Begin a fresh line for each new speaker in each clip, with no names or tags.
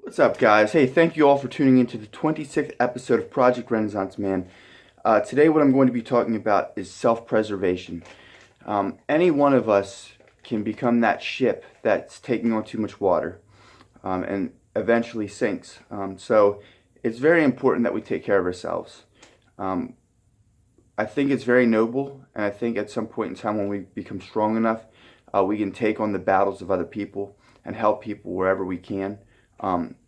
What's up, guys? Hey, thank you all for tuning into the 26th episode of Project Renaissance Man. Today, what I'm going to be talking about is self-preservation. Any one of us can become that ship that's taking on too much water and eventually sinks. So it's very important that we take care of ourselves. I think it's very noble, and I think at some point in time when we become strong enough, we can take on the battles of other people and help people wherever we can.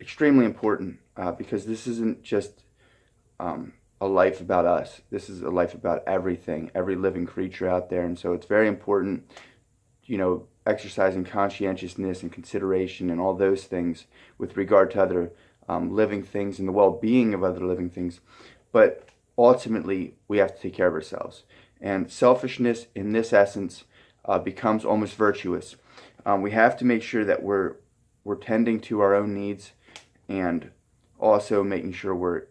Extremely important because this isn't just a life about us. This is a life about everything, every living creature out there. And so it's very important, exercising conscientiousness and consideration and all those things with regard to other living things and the well-being of other living things. But ultimately, we have to take care of ourselves. And selfishness in this essence becomes almost virtuous. We have to make sure that we're tending to our own needs and also making sure we're,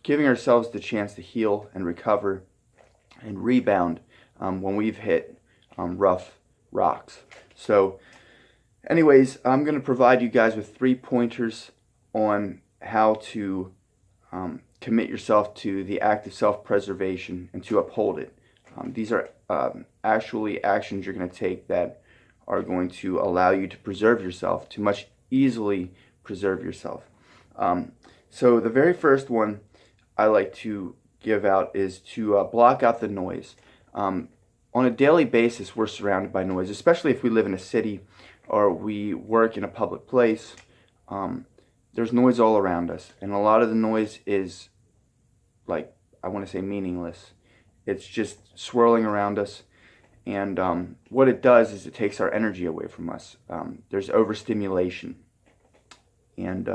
giving ourselves the chance to heal and recover and rebound when we've hit rough rocks. So anyways, I'm going to provide you guys with 3 pointers on how to commit yourself to the act of self-preservation and to uphold it. These are actually actions you're going to take that are going to allow you to preserve yourself, to much easily preserve yourself. So the very first one I like to give out is to block out the noise. On a daily basis, we're surrounded by noise, especially if we live in a city or we work in a public place. There's noise all around us, and a lot of the noise is, I want to say meaningless. It's just swirling around us. And what it does is it takes our energy away from us. There's overstimulation. And,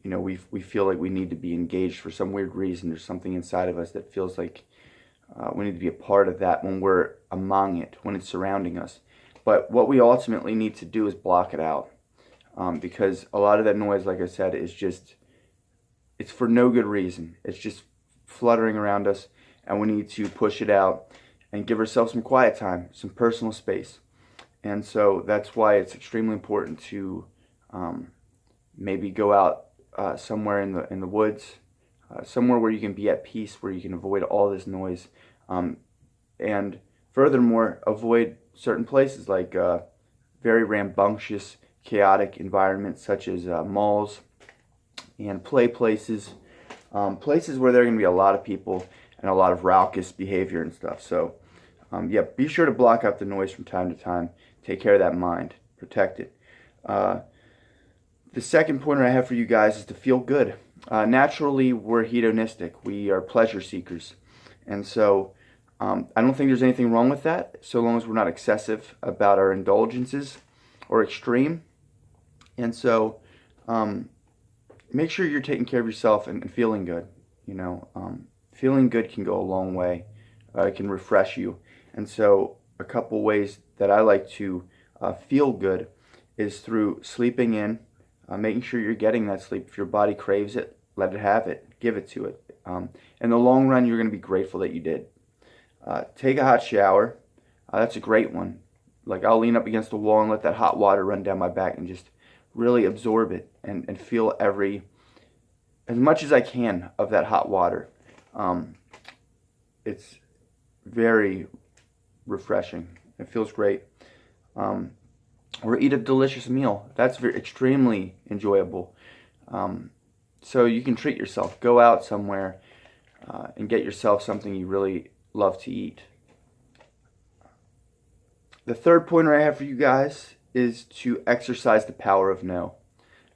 we feel like we need to be engaged for some weird reason. There's something inside of us that feels like we need to be a part of that when we're among it, when it's surrounding us. But what we ultimately need to do is block it out. Because a lot of that noise, like I said, it's for no good reason. It's just fluttering around us, and we need to push it out and give ourselves some quiet time, some personal space. And so that's why it's extremely important to maybe go out somewhere in the woods, somewhere where you can be at peace, where you can avoid all this noise. And furthermore, avoid certain places like very rambunctious, chaotic environments such as malls and play places, places where there are going to be a lot of people and a lot of raucous behavior and stuff. So be sure to block out the noise from time to time. Take care of that mind. Protect it. The second pointer I have for you guys is to feel good. Naturally, we're hedonistic. We are pleasure seekers. And so I don't think there's anything wrong with that, so long as we're not excessive about our indulgences or extreme. And so make sure you're taking care of yourself and feeling good. Feeling good can go a long way. It can refresh you. And so a couple ways that I like to feel good is through sleeping in, making sure you're getting that sleep. If your body craves it, let it have it. Give it to it. In the long run, you're going to be grateful that you did. Take a hot shower. That's a great one. I'll lean up against the wall and let that hot water run down my back and just really absorb it and feel as much as I can of that hot water. It's very refreshing. It feels great. Or eat a delicious meal. That's extremely enjoyable. So you can treat yourself. Go out somewhere and get yourself something you really love to eat. The third pointer I have for you guys is to exercise the power of no.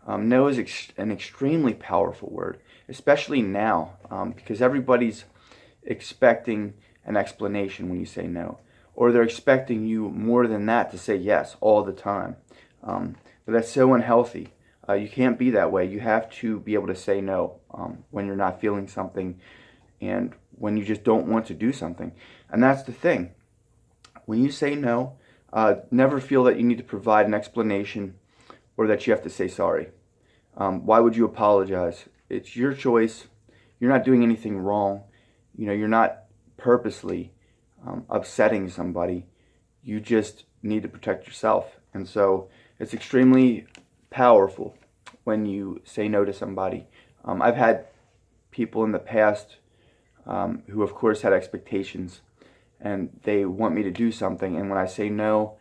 No is an extremely powerful word, especially now, because everybody's expecting an explanation when you say no. Or they're expecting you more than that to say yes all the time. But that's so unhealthy. You can't be that way. You have to be able to say no when you're not feeling something and when you just don't want to do something. And that's the thing. When you say no, never feel that you need to provide an explanation or that you have to say sorry. Why would you apologize? It's your choice. You're not doing anything wrong. You're not purposely upsetting somebody. You just need to protect yourself. And so it's extremely powerful when you say no to somebody. I've had people in the past who, of course, had expectations, and they want me to do something, and when I say no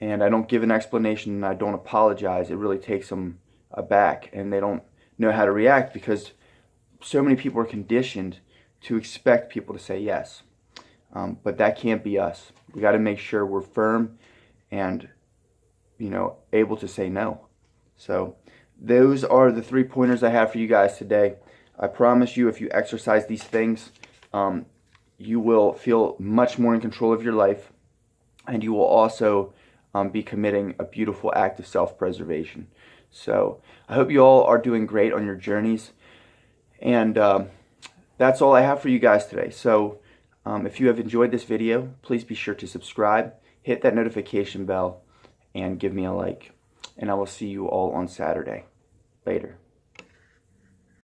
and I don't give an explanation and I don't apologize, it really takes them aback, and they don't know how to react because so many people are conditioned to expect people to say yes. But that can't be us. We got to make sure we're firm and, able to say no. So those are the 3 pointers I have for you guys today. I promise you, if you exercise these things, you will feel much more in control of your life, and you will also be committing a beautiful act of self-preservation. So I hope you all are doing great on your journeys, and that's all I have for you guys today. So if you have enjoyed this video, please be sure to subscribe, hit that notification bell, and give me a like. And I will see you all on Saturday. Later.